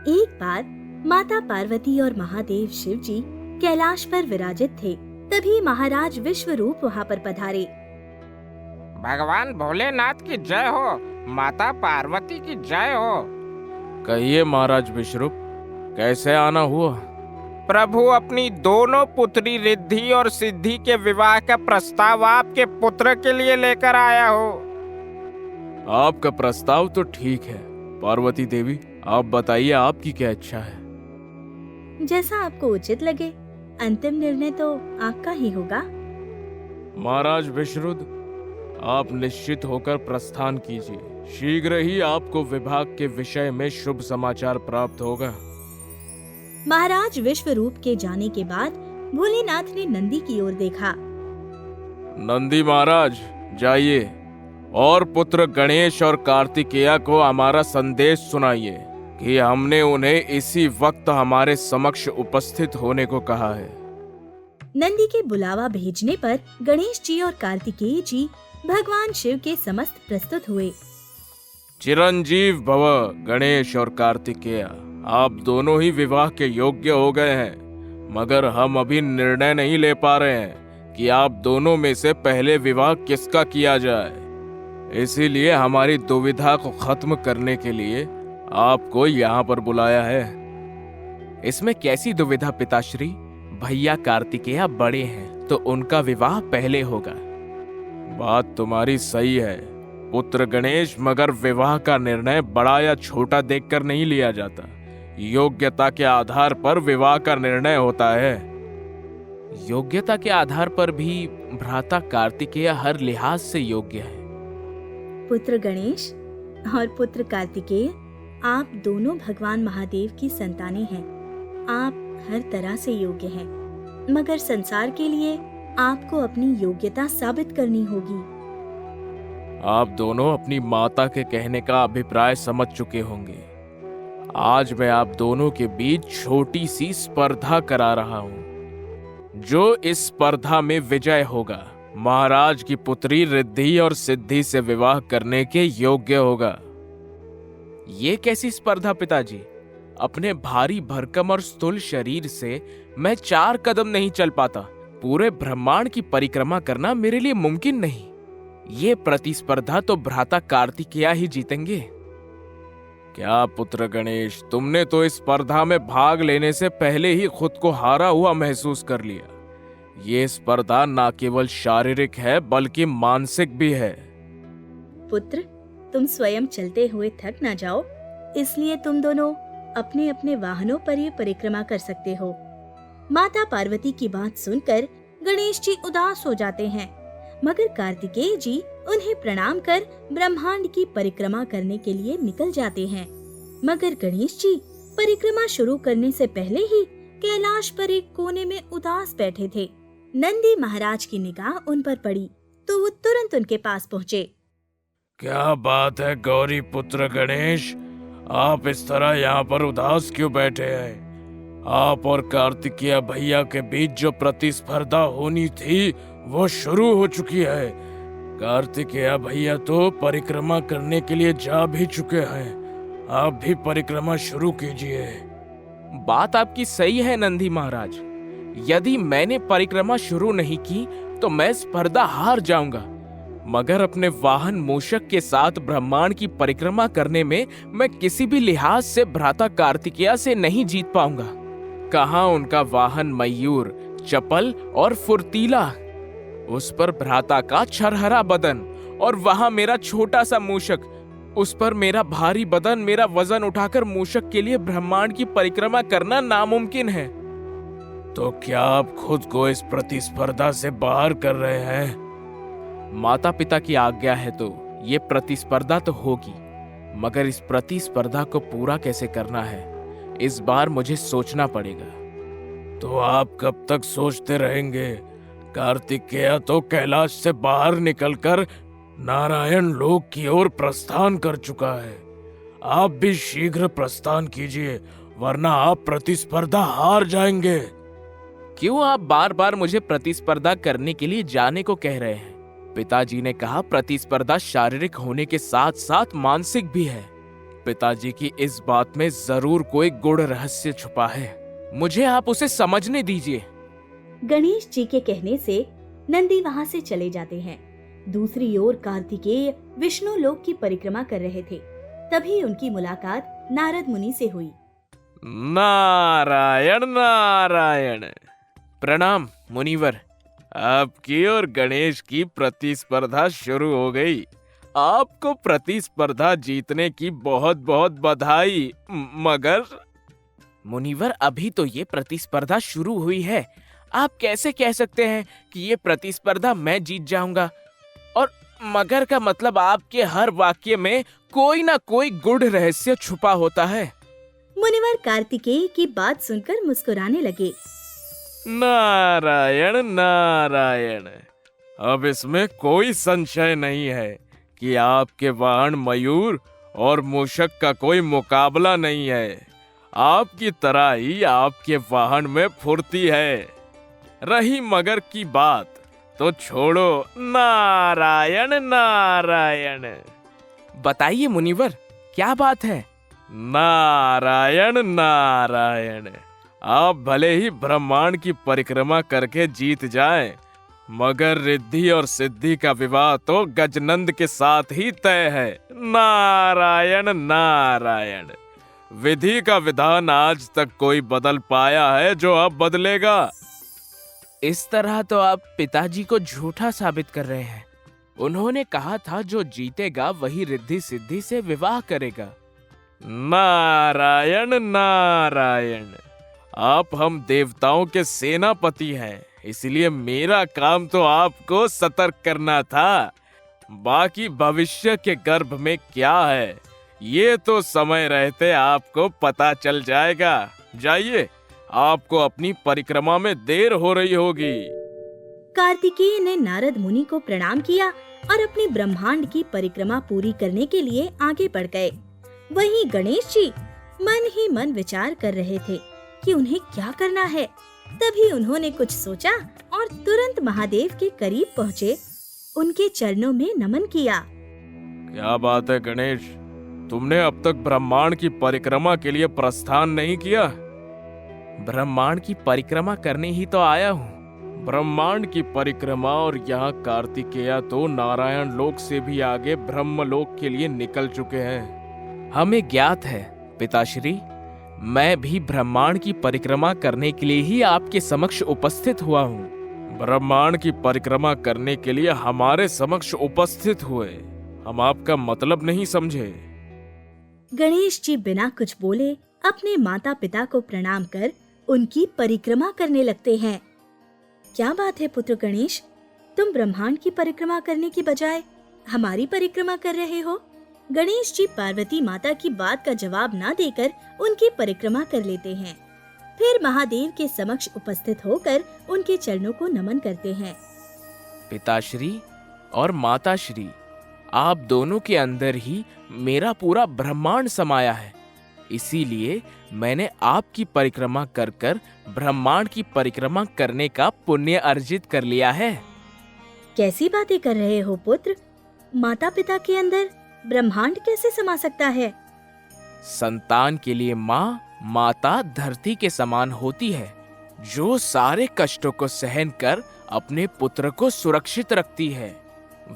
एक बार माता पार्वती और महादेव शिव जी कैलाश पर विराजित थे। तभी महाराज विश्वरूप वहाँ पर पधारे। भगवान भोलेनाथ की जय हो, माता पार्वती की जय हो। कहिए महाराज विश्वरूप, कैसे आना हुआ? प्रभु, अपनी दोनों पुत्री रिद्धि और सिद्धि के विवाह का प्रस्ताव आपके पुत्र के लिए लेकर आया हो। आपका प्रस्ताव तो ठीक है पार्वती देवी, आप बताइए आपकी क्या इच्छा है? जैसा आपको उचित लगे, अंतिम निर्णय तो आपका ही होगा। महाराज विश्रुत, आप निश्चित होकर प्रस्थान कीजिए। शीघ्र ही आपको विभाग के विषय में शुभ समाचार प्राप्त होगा। महाराज विश्वरूप के जाने के बाद भोलेनाथ ने नंदी की ओर देखा। नंदी महाराज जाइए और पुत्र गणेश और कार्तिकेय को हमारा संदेश सुनाइए कि हमने उन्हें इसी वक्त हमारे समक्ष उपस्थित होने को कहा है। नंदी के बुलावा भेजने पर गणेश जी और कार्तिकेय जी भगवान शिव के समस्त प्रस्तुत हुए। चिरंजीव भव गणेश और कार्तिकेय, आप दोनों ही विवाह के योग्य हो गए हैं, मगर हम अभी निर्णय नहीं ले पा रहे हैं कि आप दोनों में से पहले विवाह किसका किया जाए। इसीलिए हमारी दुविधा को खत्म करने के लिए आपको यहाँ पर बुलाया है। इसमें कैसी दुविधा पिताश्री? भैया कार्तिकेय बड़े हैं तो उनका विवाह पहले होगा। बात तुम्हारी सही है पुत्र गणेश, मगर विवाह का निर्णय बड़ा या छोटा देखकर नहीं लिया जाता। योग्यता के आधार पर विवाह का निर्णय होता है। योग्यता के आधार पर भी भ्राता कार्तिकेय हर लिहाज से योग्य है। पुत्र गणेश और पुत्र कार्तिकेय, आप दोनों भगवान महादेव की संतानें हैं। आप हर तरह से योग्य हैं, मगर संसार के लिए आपको अपनी योग्यता साबित करनी होगी। आप दोनों अपनी माता के कहने का अभिप्राय समझ चुके होंगे। आज मैं आप दोनों के बीच छोटी सी स्पर्धा करा रहा हूं। जो इस स्पर्धा में विजय होगा, महाराज की पुत्री रिद्धि और सिद्धि से विवाह करने के योग्य होगा। ये कैसी स्पर्धा पिताजी? अपने भारी भरकम और स्थूल शरीर से मैं 4 कदम नहीं चल पाता। पूरे ब्रह्मांड की परिक्रमा करना मेरे लिए मुमकिन नहीं। ये प्रतिस्पर्धा तो भ्राता कार्तिकेय ही जीतेंगे। क्या पुत्र गणेश, तुमने तो इस स्पर्धा में भाग लेने से पहले ही खुद को हारा हुआ महसूस कर लिया। ये स्पर्धा न केवल शारीरिक है बल्कि मानसिक भी है। पुत्र, तुम स्वयं चलते हुए थक ना जाओ, इसलिए तुम दोनों अपने अपने वाहनों पर ये परिक्रमा कर सकते हो। माता पार्वती की बात सुनकर गणेश जी उदास हो जाते हैं, मगर कार्तिकेय जी उन्हें प्रणाम कर ब्रह्मांड की परिक्रमा करने के लिए निकल जाते हैं। मगर गणेश जी परिक्रमा शुरू करने से पहले ही कैलाश पर एक कोने में उदास बैठे थे। नंदी महाराज की निगाह उन पर पड़ी तो वो तुरंत उनके पास पहुँचे। क्या बात है गौरी पुत्र गणेश, आप इस तरह यहाँ पर उदास क्यों बैठे हैं? आप और कार्तिकेय भैया के बीच जो प्रतिस्पर्धा होनी थी वो शुरू हो चुकी है। कार्तिकेय भैया तो परिक्रमा करने के लिए जा भी चुके हैं। आप भी परिक्रमा शुरू कीजिए। बात आपकी सही है नंदी महाराज। यदि मैंने परिक्रमा शुरू नहीं की तो मैं स्पर्धा हार जाऊंगा, मगर अपने वाहन मूषक के साथ ब्रह्मांड की परिक्रमा करने में मैं किसी भी लिहाज से भ्राता कार्तिकेय से नहीं जीत पाऊंगा। कहाँ उनका वाहन मयूर, चपल और फुर्तीला, उस पर भ्राता का छरहरा बदन, और वहां मेरा छोटा सा मूषक, उस पर मेरा भारी बदन, मेरा वजन उठाकर मूषक के लिए ब्रह्मांड की परिक्रमा करना नामुमकिन है। तो क्या आप खुद को इस प्रतिस्पर्धा से बाहर कर रहे हैं? माता पिता की आज्ञा है तो ये प्रतिस्पर्धा तो होगी, मगर इस प्रतिस्पर्धा को पूरा कैसे करना है, इस बार मुझे सोचना पड़ेगा। तो आप कब तक सोचते रहेंगे? कार्तिकेय तो कैलाश से बाहर निकलकर नारायण लोक की ओर प्रस्थान कर चुका है। आप भी शीघ्र प्रस्थान कीजिए, वरना आप प्रतिस्पर्धा हार जाएंगे। क्यों आप बार बार मुझे प्रतिस्पर्धा करने के लिए जाने को कह रहे हैं? पिताजी ने कहा प्रतिस्पर्धा शारीरिक होने के साथ साथ मानसिक भी है। पिताजी की इस बात में जरूर कोई गूढ़ रहस्य छुपा है। मुझे आप उसे समझने दीजिए। गणेश जी के कहने से नंदी वहाँ से चले जाते हैं। दूसरी ओर कार्तिकेय विष्णु लोक की परिक्रमा कर रहे थे। तभी उनकी मुलाकात नारद मुनि से हुई। नारायण नारायण। प्रणाम मुनिवर। आपकी और गणेश की प्रतिस्पर्धा शुरू हो गई। आपको प्रतिस्पर्धा जीतने की बहुत बहुत बधाई। मगर मुनिवर, अभी तो ये प्रतिस्पर्धा शुरू हुई है। आप कैसे कह सकते हैं कि ये प्रतिस्पर्धा मैं जीत जाऊंगा? और मगर का मतलब आपके हर वाक्य में कोई ना कोई गूढ़ रहस्य छुपा होता है। मुनिवर कार्तिकेय की बात सुनकर मुस्कुराने लगे। नारायण नारायण। अब इसमें कोई संशय नहीं है कि आपके वाहन मयूर और मूषक का कोई मुकाबला नहीं है। आपकी तरह ही आपके वाहन में फुर्ती है। रही मगर की बात तो छोड़ो। नारायण नारायण। बताइए मुनिवर, क्या बात है? नारायण नारायण। आप भले ही ब्रह्मांड की परिक्रमा करके जीत जाएं, मगर रिद्धि और सिद्धि का विवाह तो गजनंद के साथ ही तय है। नारायण नारायण। विधि का विधान आज तक कोई बदल पाया है जो अब बदलेगा? इस तरह तो आप पिताजी को झूठा साबित कर रहे हैं। उन्होंने कहा था जो जीतेगा वही रिद्धि सिद्धि से विवाह करेगा। नारायण नारायण। आप हम देवताओं के सेनापति हैं, इसलिए मेरा काम तो आपको सतर्क करना था। बाकी भविष्य के गर्भ में क्या है ये तो समय रहते आपको पता चल जाएगा। जाइए, आपको अपनी परिक्रमा में देर हो रही होगी। कार्तिकेय ने नारद मुनि को प्रणाम किया और अपनी ब्रह्मांड की परिक्रमा पूरी करने के लिए आगे बढ़ गए। वहीं गणेश जी मन ही मन विचार कर रहे थे कि उन्हें क्या करना है। तभी उन्होंने कुछ सोचा और तुरंत महादेव के करीब पहुँचे, उनके चरणों में नमन किया। क्या बात है गणेश, तुमने अब तक ब्रह्मांड की परिक्रमा के लिए प्रस्थान नहीं किया? ब्रह्मांड की परिक्रमा करने ही तो आया हूँ। ब्रह्मांड की परिक्रमा और यहाँ कार्तिकेय तो नारायण लोक से भी आगे ब्रह्म लोक के लिए निकल चुके हैं। हमें ज्ञात है पिताश्री, मैं भी ब्रह्मांड की परिक्रमा करने के लिए ही आपके समक्ष उपस्थित हुआ हूँ। ब्रह्मांड की परिक्रमा करने के लिए हमारे समक्ष उपस्थित हुए? हम आपका मतलब नहीं समझे। गणेश जी बिना कुछ बोले अपने माता पिता को प्रणाम कर उनकी परिक्रमा करने लगते हैं। क्या बात है पुत्र गणेश, तुम ब्रह्मांड की परिक्रमा करने की बजाय हमारी परिक्रमा कर रहे हो? गणेश जी पार्वती माता की बात का जवाब ना देकर उनकी परिक्रमा कर लेते हैं। फिर महादेव के समक्ष उपस्थित होकर उनके चरणों को नमन करते हैं। पिताश्री और माताश्री, आप दोनों के अंदर ही मेरा पूरा ब्रह्मांड समाया है। इसीलिए मैंने आपकी परिक्रमा कर कर ब्रह्मांड की परिक्रमा करने का पुण्य अर्जित कर लिया है। कैसी बातें कर रहे हो पुत्र? माता पिता के अंदर ब्रह्मांड कैसे समा सकता है? संतान के लिए माता धरती के समान होती है, जो सारे कष्टों को सहन कर अपने पुत्र को सुरक्षित रखती है।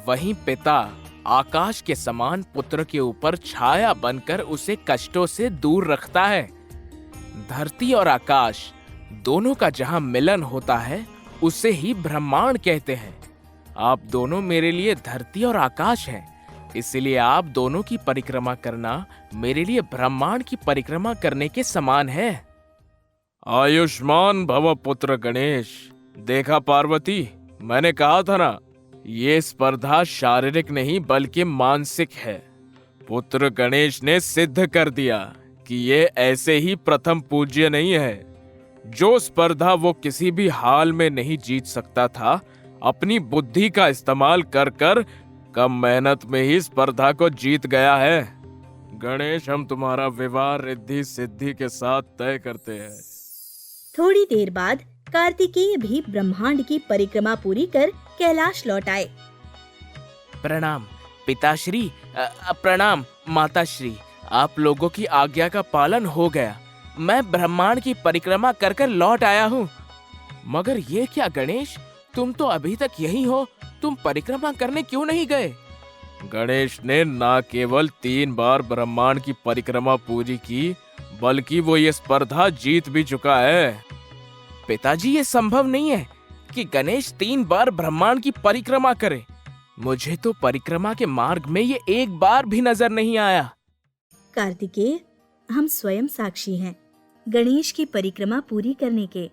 वहीं पिता आकाश के समान पुत्र के ऊपर छाया बनकर उसे कष्टों से दूर रखता है। धरती और आकाश दोनों का जहां मिलन होता है उसे ही ब्रह्मांड कहते हैं। आप दोनों मेरे लिए धरती और आकाश हैं, इसलिए आप दोनों की परिक्रमा करना मेरे लिए ब्रह्मांड की परिक्रमा करने के समान है। आयुष्मान भव पुत्र गणेश। देखा पार्वती, मैंने कहा था ना, ये स्पर्धा शारीरिक नहीं बल्कि मानसिक है। पुत्र गणेश ने सिद्ध कर दिया कि ये ऐसे ही प्रथम पूज्य नहीं है। जो स्पर्धा वो किसी भी हाल में नहीं जीत सकता था, अपनी बुद्धि का इस्तेमाल कर कर कम मेहनत में ही स्पर्धा को जीत गया है। गणेश, हम तुम्हारा विवाह रिद्धि सिद्धि के साथ तय करते हैं। थोड़ी देर बाद कार्तिकेय भी ब्रह्मांड की परिक्रमा पूरी कर कैलाश लौट आए। प्रणाम पिताश्री, प्रणाम माताश्री। आप लोगों की आज्ञा का पालन हो गया। मैं ब्रह्मांड की परिक्रमा कर कर लौट आया हूँ। मगर ये क्या गणेश, तुम तो अभी तक यही हो, तुम परिक्रमा करने क्यों नहीं गए? गणेश ने न केवल 3 बार ब्रह्मांड की परिक्रमा पूरी की, बल्कि वो ये स्पर्धा जीत भी चुका है। पिताजी, ये संभव नहीं है कि गणेश 3 बार ब्रह्मांड की परिक्रमा करे। मुझे तो परिक्रमा के मार्ग में ये एक बार भी नजर नहीं आया। कार्तिकेय, हम स्वयं साक्षी हैं गणेश की परिक्रमा पूरी करने के।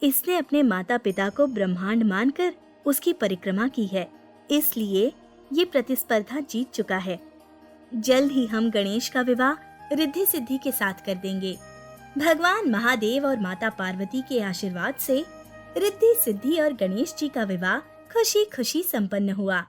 इसने अपने माता पिता को ब्रह्मांड मानकर उसकी परिक्रमा की है, इसलिए ये प्रतिस्पर्धा जीत चुका है। जल्द ही हम गणेश का विवाह रिद्धि सिद्धि के साथ कर देंगे। भगवान महादेव और माता पार्वती के आशीर्वाद से रिद्धि सिद्धि और गणेश जी का विवाह खुशी खुशी संपन्न हुआ।